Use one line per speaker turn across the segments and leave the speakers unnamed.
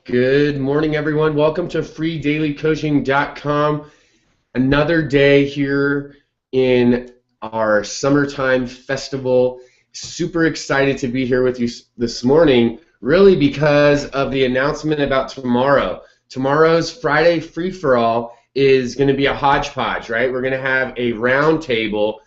Good morning, everyone. Welcome to freedailycoaching.com. Another day here in our summertime festival. Super excited to be here with you this morning, really because of the announcement about tomorrow. Tomorrow's Friday free-for-all is going to be a hodgepodge, right? We're going to have a round table,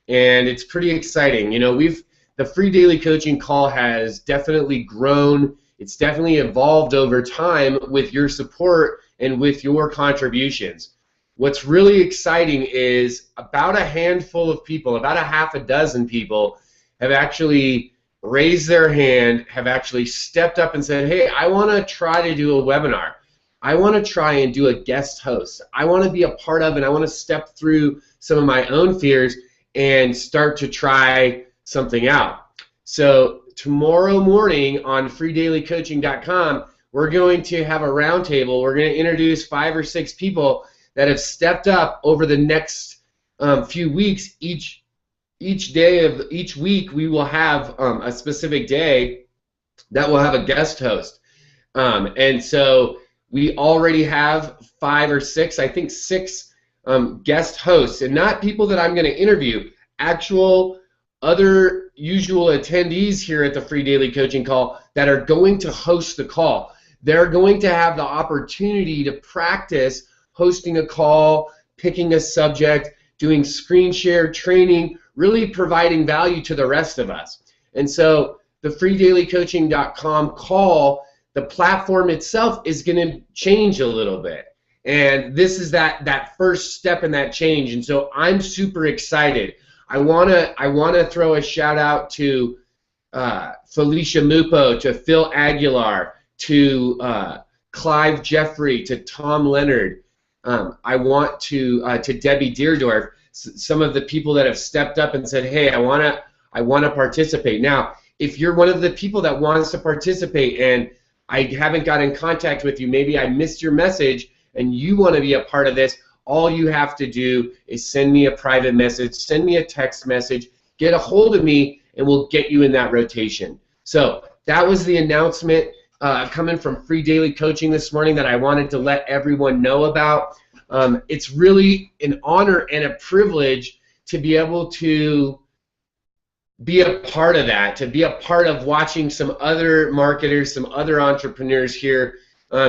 and it's pretty exciting. The free daily coaching call has definitely grown. It's definitely evolved over time with your support and with your contributions. What's really exciting is about a handful of people, about a half a dozen people, have actually raised their hand, have actually stepped up and said, hey, I want to try to do a webinar. I want to try and do a guest host. I want to be a part of, and I want to step through some of my own fears and start to try something out. So tomorrow morning on freedailycoaching.com, we're going to have a roundtable. We're going to introduce 5 or 6 people that have stepped up over the next few weeks. Each day of each week, we will have a specific day that will have a guest host. And so we already have 5 or 6, I think 6 guest hosts, and not people that I'm going to interview, actual other usual attendees here at the free daily coaching call that are going to host the call. They're going to have the opportunity to practice hosting a call, picking a subject, doing screen share training, really providing value to the rest of us. And so the freedailycoaching.com call, the platform itself is going to change a little bit. And this is that first step in that change. And so I'm super excited. I wanna throw a shout out to Felicia Mupo, to Phil Aguilar, to Clive Jeffrey, to Tom Leonard. I want to Debbie Deerdorf, some of the people that have stepped up and said, hey, I wanna participate. Now, if you're one of the people that wants to participate and I haven't got in contact with you, maybe I missed your message and you want to be a part of this, all you have to do is send me a private message, send me a text message, get a hold of me, and we'll get you in that rotation. So that was the announcement coming from Free Daily Coaching this morning that I wanted to let everyone know about. It's really an honor and a privilege to be able to be a part of that, to be a part of watching some other marketers, some other entrepreneurs here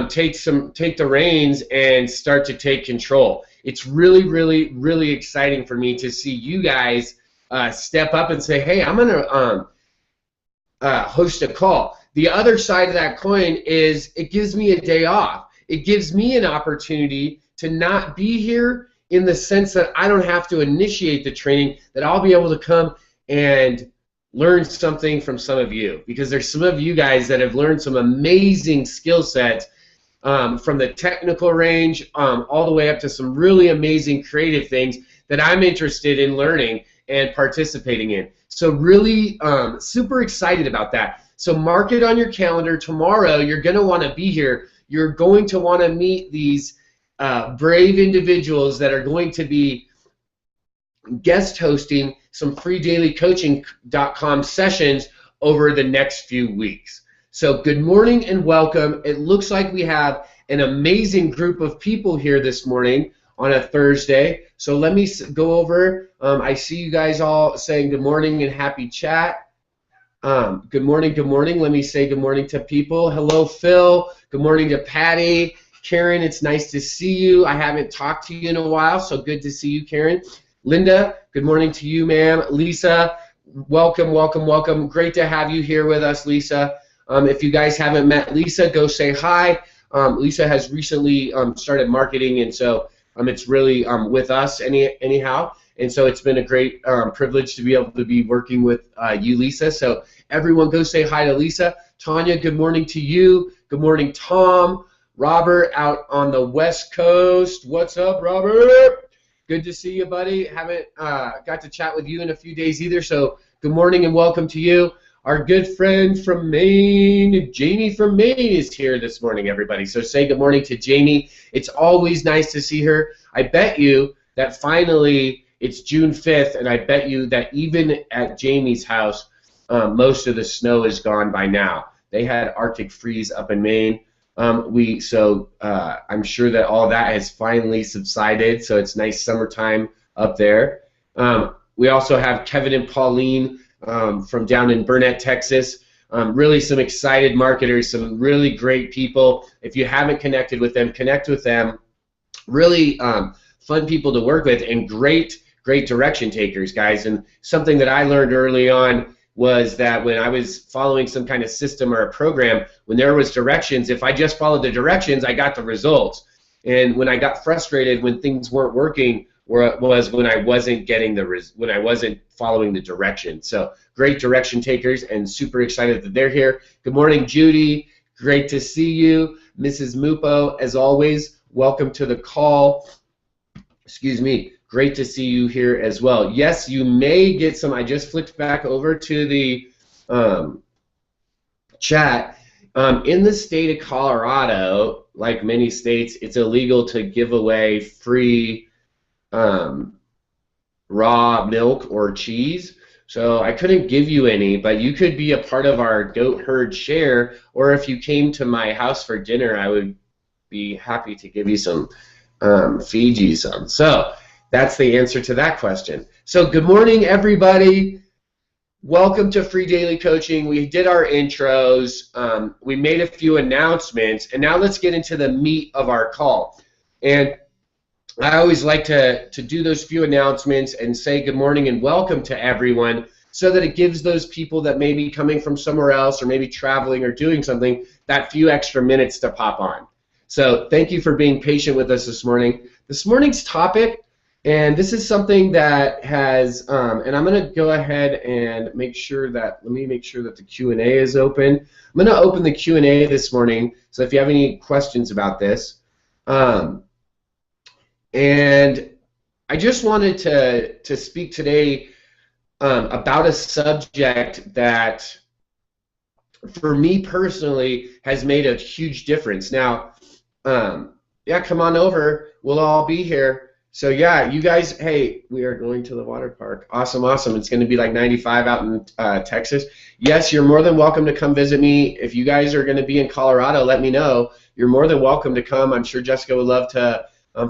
take the reins and start to take control. It's really, really, really exciting for me to see you guys step up and say, hey, I'm going to host a call. The other side of that coin is it gives me a day off. It gives me an opportunity to not be here in the sense that I don't have to initiate the training, that I'll be able to come and learn something from some of you, because there's some of you guys that have learned some amazing skill sets from the technical range all the way up to some really amazing creative things that I'm interested in learning and participating in. So really super excited about that. So mark it on your calendar. Tomorrow you're going to want to be here. You're going to want to meet these brave individuals that are going to be guest hosting some freedailycoaching.com sessions over the next few weeks. So good morning and welcome. It looks like we have an amazing group of people here this morning on a Thursday. So let me go over. I see you guys all saying good morning and happy chat. Good morning, good morning. Let me say good morning to people. Hello, Phil. Good morning to Patty. Karen, it's nice to see you. I haven't talked to you in a while, so good to see you, Karen. Linda, good morning to you, ma'am. Lisa, welcome, welcome, welcome. Great to have you here with us, Lisa. If you guys haven't met Lisa, go say hi. Lisa has recently started marketing, and so it's really with us anyhow. And so it's been a great privilege to be able to be working with you, Lisa. So everyone go say hi to Lisa. Tanya, good morning to you. Good morning, Tom. Robert out on the West Coast. What's up, Robert? Good to see you, buddy. Haven't got to chat with you in a few days either, so good morning and welcome to you. Our good friend from Maine, Jamie from Maine, is here this morning, everybody. So say good morning to Jamie. It's always nice to see her. I bet you that finally it's June 5th, and I bet you that even at Jamie's house, most of the snow is gone by now. They had Arctic freeze up in Maine. I'm sure that all that has finally subsided, so it's nice summertime up there. We also have Kevin and Pauline from down in Burnett, Texas. Really some excited marketers, some really great people. If you haven't connected with them, connect with them. Really fun people to work with, and great direction takers, guys. And something that I learned early on was that when I was following some kind of system or a program, when there was directions, if I just followed the directions, I got the results. And when I got frustrated when things weren't working, was when I wasn't getting when I wasn't following the direction. So great direction takers, and super excited that they're here. Good morning, Judy. Great to see you. Mrs. Mupo, as always, welcome to the call. Excuse me. Great to see you here as well. Yes, you may get some. I just flipped back over to the chat. In the state of Colorado, like many states, it's illegal to give away free raw milk or cheese. So I couldn't give you any, but you could be a part of our goat herd share, or if you came to my house for dinner, I would be happy to give you some, feed you some. So that's the answer to that question. So good morning, everybody. Welcome to Free Daily Coaching. We did our intros. We made a few announcements, and now let's get into the meat of our call. And I always like to do those few announcements and say good morning and welcome to everyone, so that it gives those people that may be coming from somewhere else or maybe traveling or doing something that few extra minutes to pop on. So thank you for being patient with us this morning. This morning's topic, and this is something that has, and I'm going to go ahead and make sure that, let me make sure that the Q&A is open. I'm going to open the Q&A this morning, so if you have any questions about this. And I just wanted to speak today about a subject that, for me personally, has made a huge difference. Now, yeah, come on over. We'll all be here. So yeah, you guys, hey, we are going to the water park. Awesome, awesome. It's going to be like 95 out in Texas. Yes, you're more than welcome to come visit me. If you guys are going to be in Colorado, let me know. You're more than welcome to come. I'm sure Jessica would love to,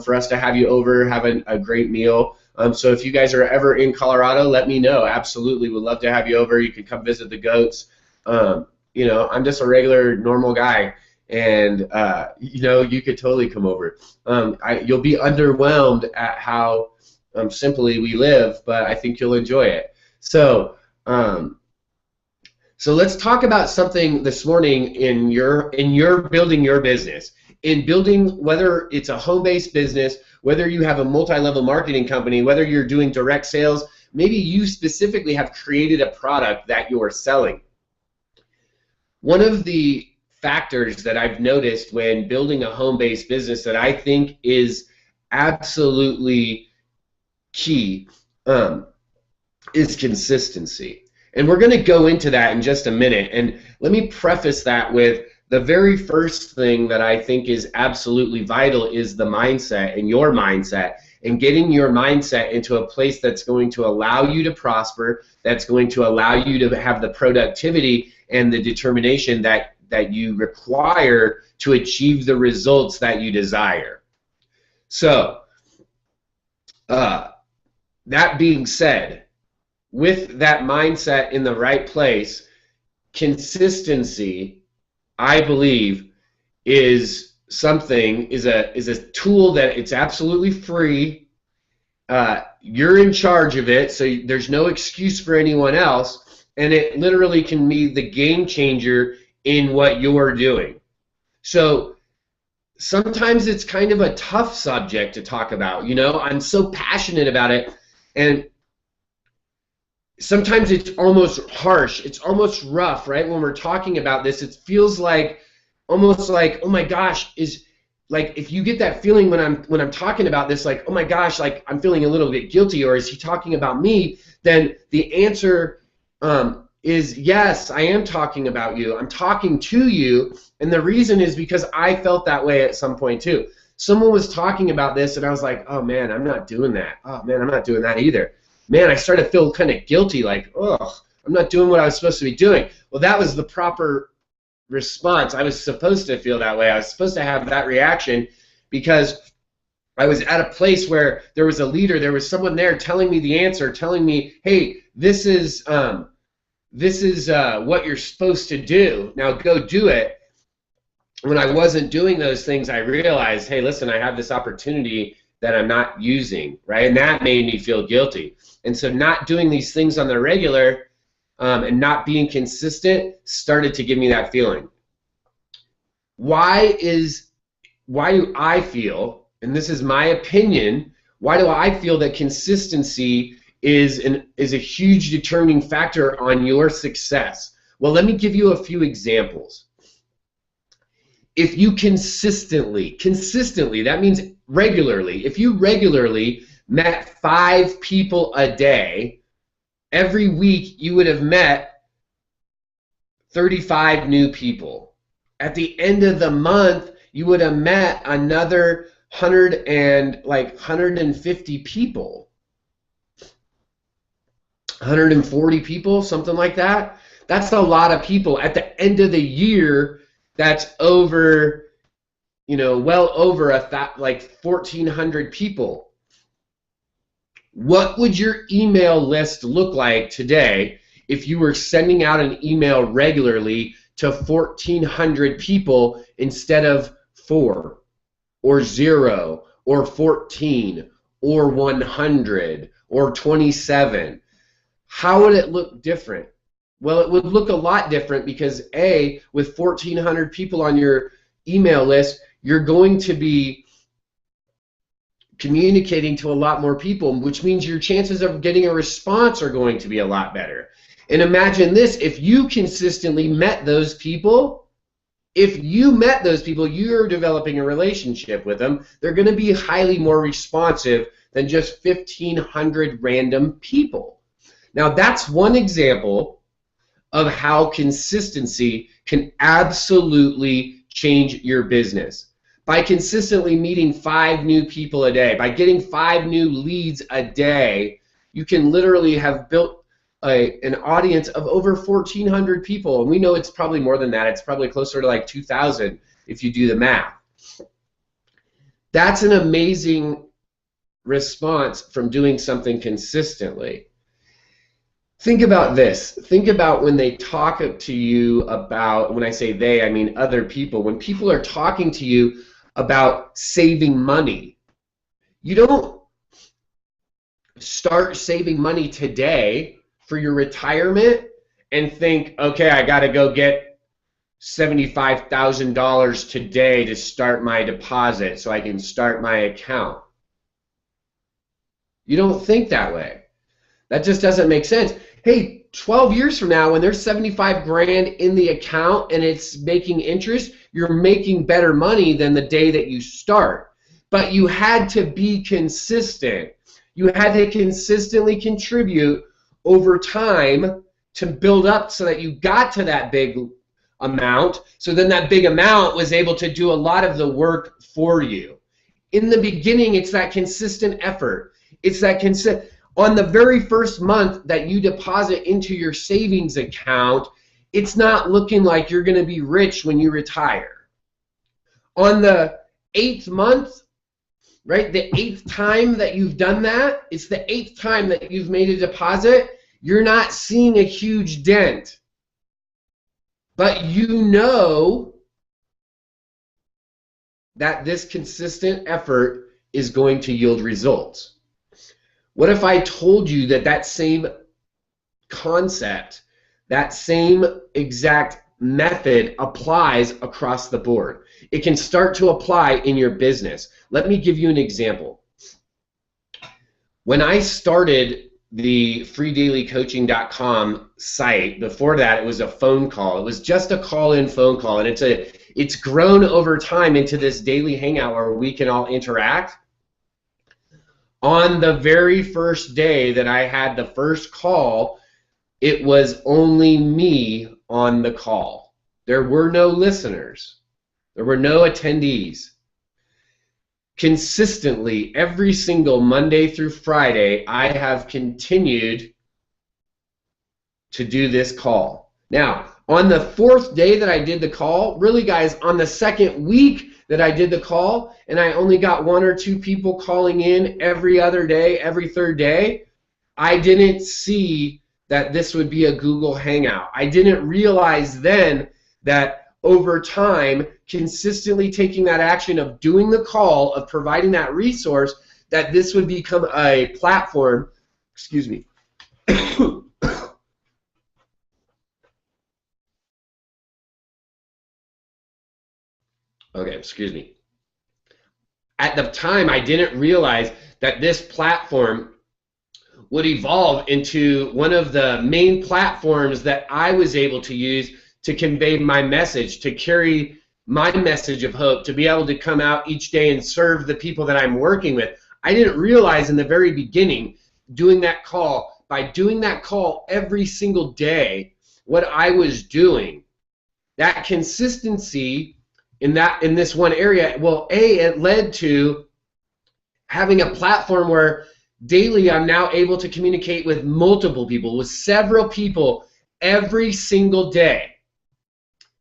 for us to have you over, have a great meal. So if you guys are ever in Colorado, let me know. Absolutely, would love to have you over. You can come visit the goats. You know, I'm just a regular, normal guy. And you know, you could totally come over. You'll be underwhelmed at how simply we live, but I think you'll enjoy it. So, so let's talk about something this morning in your building your business. In building, whether it's a home-based business, whether you have a multi-level marketing company, whether you're doing direct sales, maybe you specifically have created a product that you're selling. One of the factors that I've noticed when building a home-based business that I think is absolutely key is consistency. And we're going to go into that in just a minute. And let me preface that with the very first thing that I think is absolutely vital is the mindset, and your mindset, and getting your mindset into a place that's going to allow you to prosper, that's going to allow you to have the productivity and the determination that you require to achieve the results that you desire. So, that being said, with that mindset in the right place, consistency, I believe, is a tool that it's absolutely free. You're in charge of it, so there's no excuse for anyone else, and it literally can be the game changer in what you're doing. So sometimes it's kind of a tough subject to talk about. You know, I'm so passionate about it, and sometimes it's almost harsh, it's almost rough, right? When we're talking about this, it feels like almost like, oh my gosh, is like, if you get that feeling when I'm talking about this, like, oh my gosh, like I'm feeling a little bit guilty, or is he talking about me? Then the answer is yes, I am talking about you. I'm talking to you, and the reason is because I felt that way at some point too. Someone was talking about this, and I was like, oh man, I'm not doing that. Oh man, I'm not doing that either. Man, I started to feel kind of guilty, like, oh, I'm not doing what I was supposed to be doing. Well, that was the proper response. I was supposed to feel that way. I was supposed to have that reaction because I was at a place where there was a leader, there was someone there telling me the answer, telling me, hey, this is what you're supposed to do. Now go do it. When I wasn't doing those things, I realized, hey, listen, I have this opportunity that I'm not using, right? And that made me feel guilty. And so not doing these things on the regular and not being consistent started to give me that feeling. Why do I feel, and this is my opinion, why do I feel that consistency is a huge determining factor on your success? Well, let me give you a few examples. If you consistently, that means regularly, if you regularly met 5 people a day, every week you would have met 35 new people. At the end of the month, you would have met another 150 people. 140 people, something like that. That's a lot of people. At the end of the year, that's over, well over like 1,400 people. What would your email list look like today if you were sending out an email regularly to 1,400 people instead of 4 or 0 or 14 or 100 or 27? How would it look different? Well, it would look a lot different because A, with 1,400 people on your email list, you're going to be communicating to a lot more people, which means your chances of getting a response are going to be a lot better. And imagine this, if you consistently met those people, you're developing a relationship with them. They're going to be highly more responsive than just 1,500 random people. Now, that's one example of how consistency can absolutely change your business. By consistently meeting 5 new people a day, by getting 5 new leads a day, you can literally have built an audience of over 1,400 people. And we know it's probably more than that. It's probably closer to like 2,000 if you do the math. That's an amazing response from doing something consistently. Think about this. Think about when they talk to you about, when I say they, I mean other people. When people are talking to you about saving money, you don't start saving money today for your retirement and think, okay, I got to go get $75,000 today to start my deposit so I can start my account. You don't think that way. That just doesn't make sense. Hey, 12 years from now, when there's 75 grand in the account and it's making interest, you're making better money than the day that you start. But you had to be consistent. You had to consistently contribute over time to build up so that you got to that big amount. So then that big amount was able to do a lot of the work for you. In the beginning, it's that consistent effort. It's that on the very first month that you deposit into your savings account, it's not looking like you're going to be rich when you retire. On the 8th month, right, the 8th time that you've done that, it's the 8th time that you've made a deposit, you're not seeing a huge dent. But you know that this consistent effort is going to yield results. What if I told you that that same concept, that same exact method applies across the board? It can start to apply in your business. Let me give you an example. When I started the freedailycoaching.com site, before that it was a phone call. It was just a call-in phone call, and it's grown over time into this daily hangout where we can all interact. On the very first day that I had the first call, it was only me on the call. There were no listeners. There were no attendees. Consistently, every single Monday through Friday, I have continued to do this call. Now, On the 4th day that I did the call, really guys, on the 2nd week that I did the call, and I only got 1 or 2 people calling in every other day, every 3rd day, I didn't see that this would be a Google Hangout. I didn't realize then that over time, consistently taking that action of doing the call, of providing that resource, that this would become a platform, excuse me. Okay, excuse me. At the time, I didn't realize that this platform would evolve into one of the main platforms that I was able to use to convey my message, to carry my message of hope, to be able to come out each day and serve the people that I'm working with. I didn't realize in the very beginning, doing that call, by doing that call every single day, what I was doing. That consistency in this one area, well, it led to having a platform where daily I'm now able to communicate with multiple people, with several people every single day,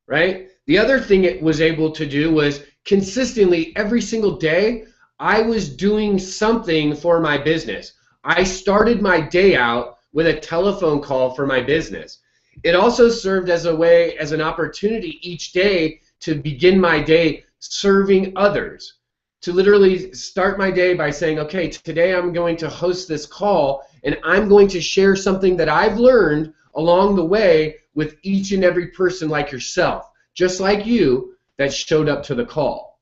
right? The other thing it was able to do was consistently every single day I was doing something for my business. I started my day out with a telephone call for my business. It also served as a way, as an opportunity each day to begin my day serving others, to literally start my day by saying, okay, today I'm going to host this call and I'm going to share something that I've learned along the way with each and every person like yourself, just like you, that showed up to the call.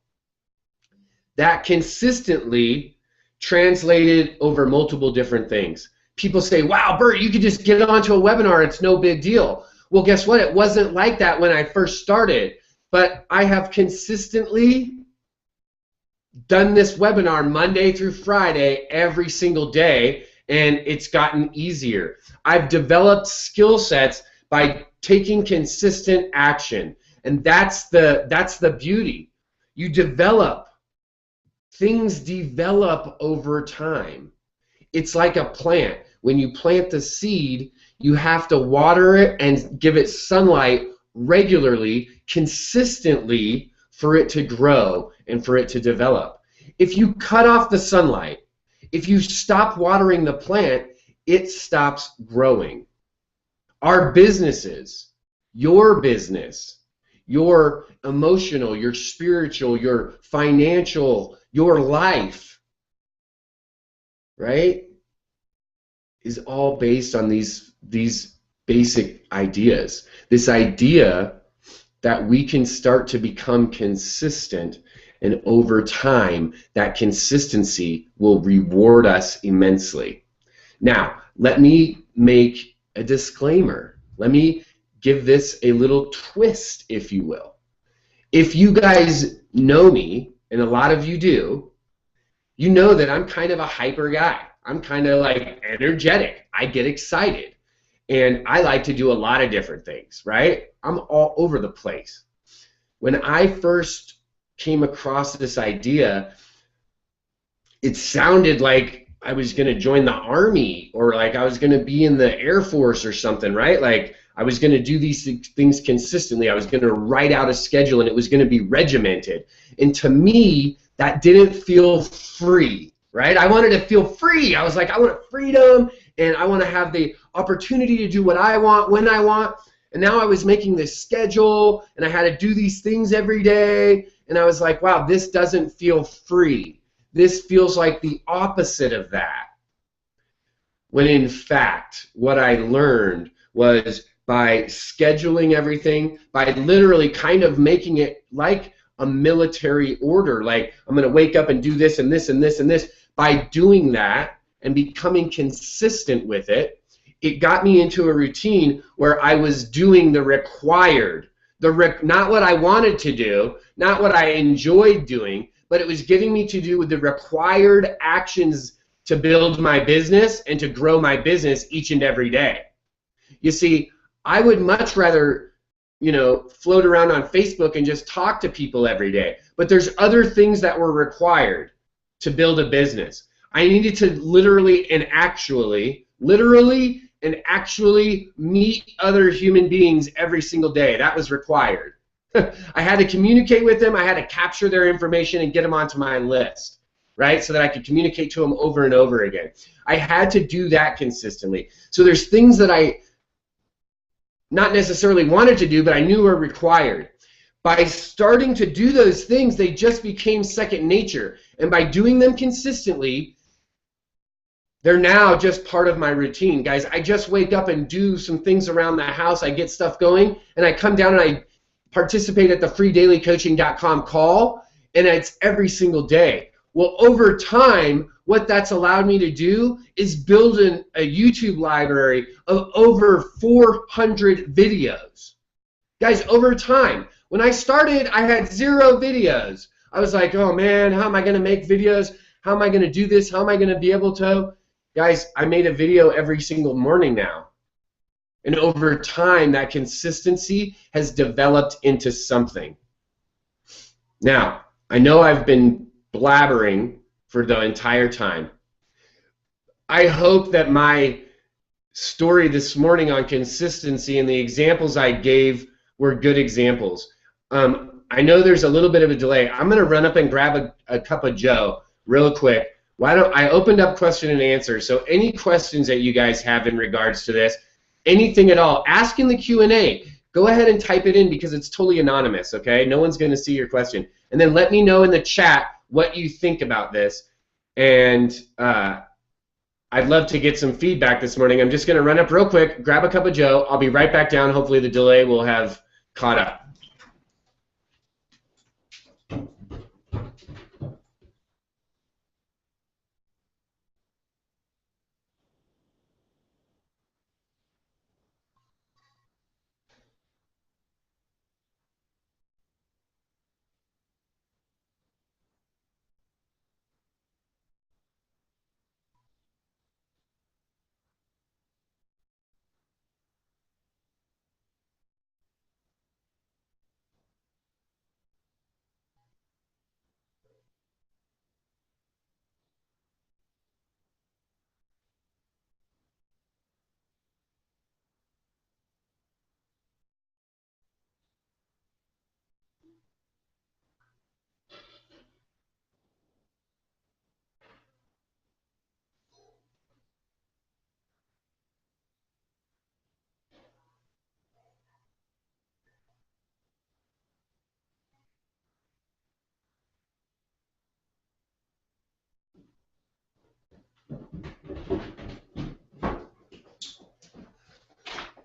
That consistently translated over multiple different things. People say, wow, Bert, you could just get onto a webinar, it's no big deal. Well, guess what? It wasn't like that when I first started. But I have consistently done this webinar Monday through Friday every single day, and it's gotten easier. I've developed skill sets by taking consistent action, and that's the beauty. You develop. Things develop over time. It's like a plant. When you plant the seed, you have to water it and give it sunlight regularly, consistently, for it to grow and for it to develop. If you cut off the sunlight, if you stop watering the plant, it stops growing. Our businesses, your business, your emotional, your spiritual, your financial, your life, right, is all based on these basic ideas. This idea that we can start to become consistent, and over time that consistency will reward us immensely. Now, let me make a disclaimer. Let me give this a little twist, if you will. If you guys know me, and a lot of you do, you know that I'm kind of a hyper guy. I'm kind of like energetic. I get excited. And I like to do a lot of different things, right? I'm all over the place. When I first came across this idea, it sounded like I was going to join the Army, or like I was going to be in the Air Force or something, right? Like I was going to do these things consistently. I was going to write out a schedule, and it was going to be regimented. And to me, that didn't feel free, right? I wanted to feel free. I was like, I want freedom, and I want to have the opportunity to do what I want when I want. And now I was making this schedule, and I had to do these things every day, and I was like, wow, this doesn't feel free. This feels like the opposite of that. When in fact, what I learned was by scheduling everything, by literally kind of making it like a military order, like I'm going to wake up and do this and this and this and this. By doing that and becoming consistent with it, it got me into a routine where I was doing the required, not what I wanted to do, not what I enjoyed doing, but it was getting me to do the required actions to build my business and to grow my business each and every day. You see, I would much rather, float around on Facebook and just talk to people every day. But there's other things that were required to build a business. I needed to literally and and actually meet other human beings every single day. That was required. I had to communicate with them. I had to capture their information and get them onto my list, right, so that I could communicate to them over and over again. I had to do that consistently. So there's things that I not necessarily wanted to do, but I knew were required. By starting to do those things, they just became second nature. And by doing them consistently, they're now just part of my routine. Guys, I just wake up and do some things around the house. I get stuff going, and I come down and I participate at the freedailycoaching.com call, and it's every single day. Well, over time, what that's allowed me to do is build a YouTube library of over 400 videos. Guys, over time, when I started, I had 0 videos. I was like, oh man, how am I going to make videos? How am I going to do this? How am I going to be able to? Guys, I made a video every single morning now. And over time, that consistency has developed into something. Now, I know I've been blabbering for the entire time. I hope that my story this morning on consistency and the examples I gave were good examples. I know there's a little bit of a delay. I'm going to run up and grab a cup of Joe real quick. Why don't I opened up question and answer, so any questions that you guys have in regards to this, anything at all, ask in the Q&A. Go ahead and type it in because it's totally anonymous, okay? No one's going to see your question. And then let me know in the chat what you think about this. And I'd love to get some feedback this morning. I'm just going to run up real quick, grab a cup of Joe. I'll be right back down. Hopefully the delay will have caught up.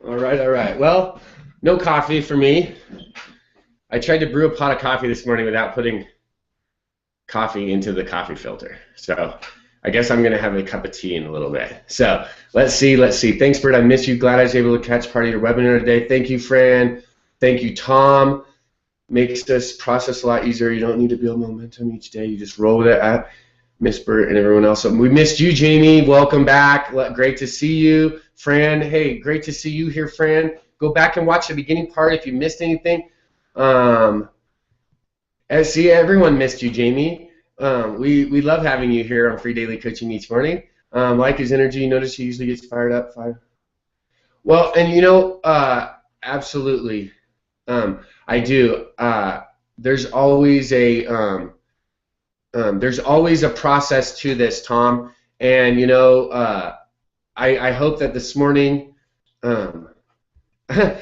All right. Well, no coffee for me. I tried to brew a pot of coffee this morning without putting coffee into the coffee filter. So I guess I'm going to have a cup of tea in a little bit. So let's see. Thanks, Bert. I miss you. Glad I was able to catch part of your webinar today. Thank you, Fran. Thank you, Tom. Makes this process a lot easier. You don't need to build momentum each day. You just roll with it. Miss Bert and everyone else. So we missed you, Jamie. Welcome back. Great to see you. Fran, hey, great to see you here, Fran. Go back and watch the beginning part if you missed anything. See, everyone missed you, Jamie. We love having you here on Free Daily Coaching each morning. Like his energy. Notice he usually gets fired up. Well, and you know, absolutely, I do. There's always a process to this, Tom. And you know, I hope that this morning,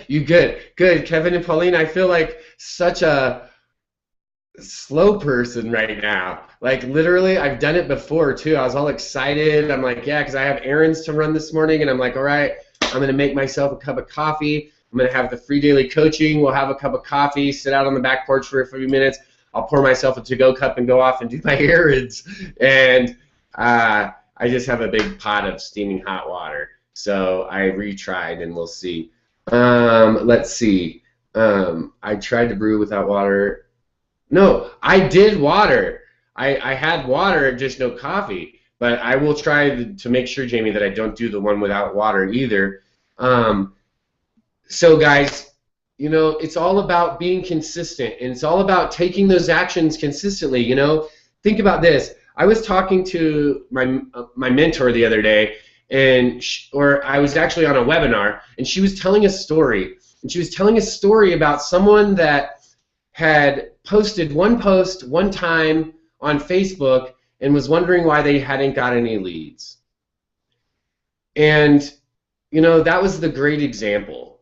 you good, Kevin and Pauline. I feel like such a slow person right now. Like literally, I've done it before too. I was all excited. I'm like, yeah, because I have errands to run this morning, and I'm like, all right, I'm gonna make myself a cup of coffee. I'm gonna have the Free Daily Coaching. We'll have a cup of coffee, sit out on the back porch for a few minutes. I'll pour myself a to-go cup and go off and do my errands. And I just have a big pot of steaming hot water. So I retried, and we'll see. Let's see. I tried to brew without water. No, I did water. I had water, just no coffee. But I will try to make sure, Jamie, that I don't do the one without water either. So guys, you know, it's all about being consistent, and it's all about taking those actions consistently. You know, think about this. I was talking to my mentor the other day, or I was actually on a webinar, and she was telling a story. And she was telling a story about someone that had posted one post one time on Facebook and was wondering why they hadn't got any leads. And, you know, that was the great example.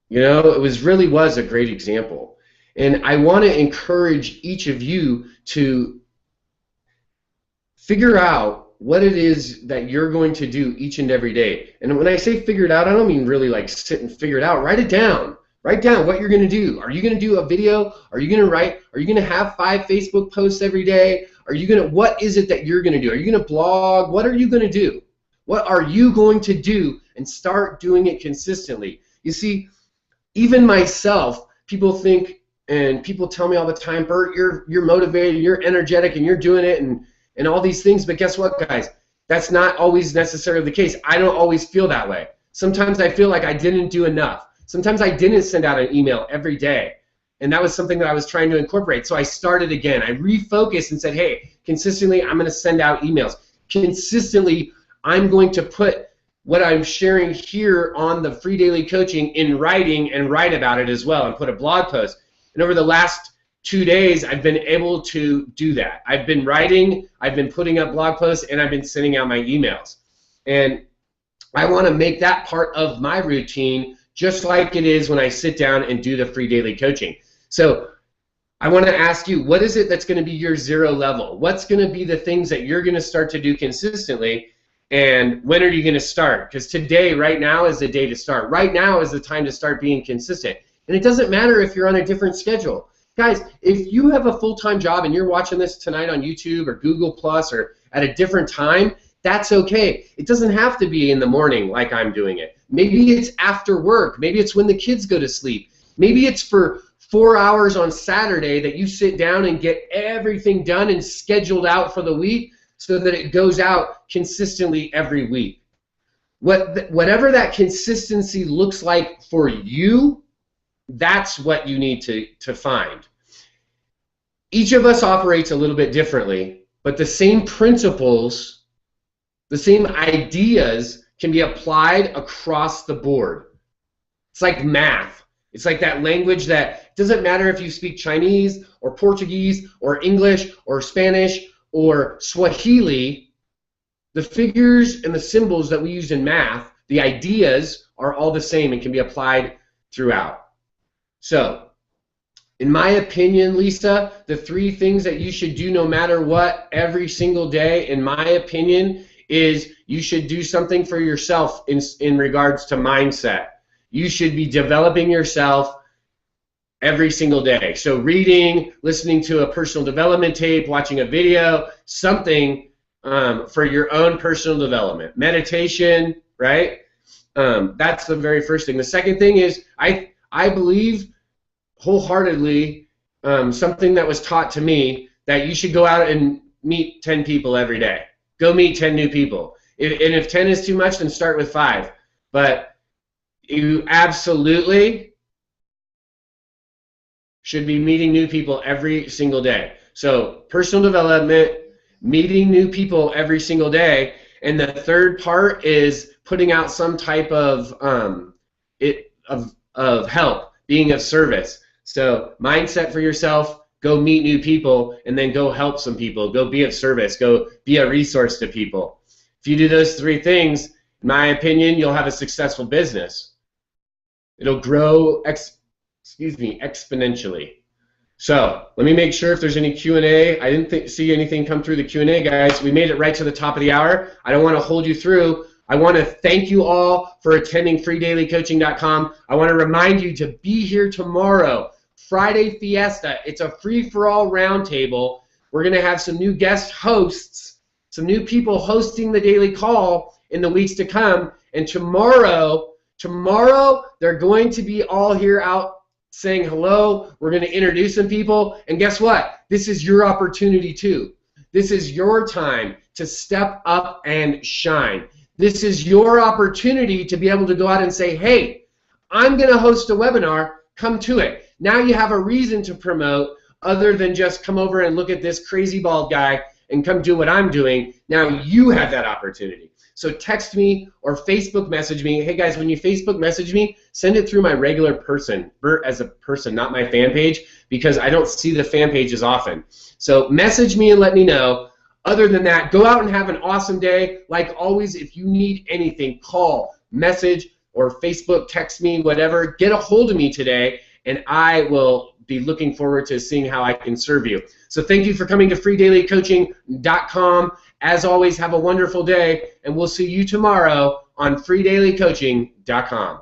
You know, it really was a great example. And I want to encourage each of you to figure out what it is that you're going to do each and every day. And when I say figure it out, I don't mean really like sit and figure it out. Write it down. Write down what you're going to do. Are you going to do a video? Are you going to write? Are you going to have 5 Facebook posts every day? Are you going to, what is it that you're going to do? Are you going to blog? What are you going to do? What are you going to do? And start doing it consistently. You see, even myself, people think, and people tell me all the time, Bert, you're motivated, you're energetic, and you're doing it, and all these things. But guess what, guys? That's not always necessarily the case. I don't always feel that way. Sometimes I feel like I didn't do enough. Sometimes I didn't send out an email every day. And that was something that I was trying to incorporate. So I started again. I refocused and said, hey, consistently, I'm going to send out emails. Consistently, I'm going to put what I'm sharing here on the Free Daily Coaching in writing and write about it as well and put a blog post. And over the last 2 days, I've been able to do that. I've been writing, I've been putting up blog posts, and I've been sending out my emails. And I want to make that part of my routine just like it is when I sit down and do the Free Daily Coaching. So I want to ask you, what is it that's going to be your 0 level? What's going to be the things that you're going to start to do consistently? And when are you going to start? Because today, right now, is the day to start. Right now is the time to start being consistent. And it doesn't matter if you're on a different schedule. Guys, if you have a full-time job and you're watching this tonight on YouTube or Google Plus or at a different time, that's okay. It doesn't have to be in the morning like I'm doing it. Maybe it's after work. Maybe it's when the kids go to sleep. Maybe it's for 4 hours on Saturday that you sit down and get everything done and scheduled out for the week so that it goes out consistently every week. Whatever that consistency looks like for you, that's what you need to find. Each of us operates a little bit differently, but the same principles, the same ideas can be applied across the board. It's like math. It's like that language that doesn't matter if you speak Chinese or Portuguese or English or Spanish or Swahili, the figures and the symbols that we use in math, the ideas are all the same and can be applied throughout. So, in my opinion, Lisa, the 3 things that you should do no matter what every single day, in my opinion, is you should do something for yourself in regards to mindset. You should be developing yourself every single day. So reading, listening to a personal development tape, watching a video, something for your own personal development. Meditation, right? That's the very first thing. The second thing is I believe wholeheartedly, something that was taught to me, that you should go out and meet 10 people every day. Go meet 10 new people. And if 10 is too much, then start with 5. But you absolutely should be meeting new people every single day. So personal development, meeting new people every single day. And the third part is putting out some type of help, being of service. So mindset for yourself, go meet new people, and then go help some people. Go be of service. Go be a resource to people. If you do those 3 things, in my opinion, you'll have a successful business. It'll grow exponentially. So let me make sure if there's any Q&A. I didn't see anything come through the Q&A, guys. We made it right to the top of the hour. I don't want to hold you through. I want to thank you all for attending freedailycoaching.com. I want to remind you to be here tomorrow, Friday Fiesta. It's a free-for-all roundtable. We're going to have some new guest hosts, some new people hosting the daily call in the weeks to come. And tomorrow, they're going to be all here out saying hello. We're going to introduce some people. And guess what? This is your opportunity too. This is your time to step up and shine. This is your opportunity to be able to go out and say, hey, I'm going to host a webinar. Come to it. Now you have a reason to promote other than just come over and look at this crazy bald guy and come do what I'm doing. Now you have that opportunity. So text me or Facebook message me. Hey guys, when you Facebook message me, send it through my regular person, Bert as a person, not my fan page, because I don't see the fan pages often. So message me and let me know. Other than that, go out and have an awesome day. Like always, if you need anything, call, message, or Facebook, text me, whatever. Get a hold of me today, and I will be looking forward to seeing how I can serve you. So thank you for coming to freedailycoaching.com. As always, have a wonderful day, and we'll see you tomorrow on freedailycoaching.com.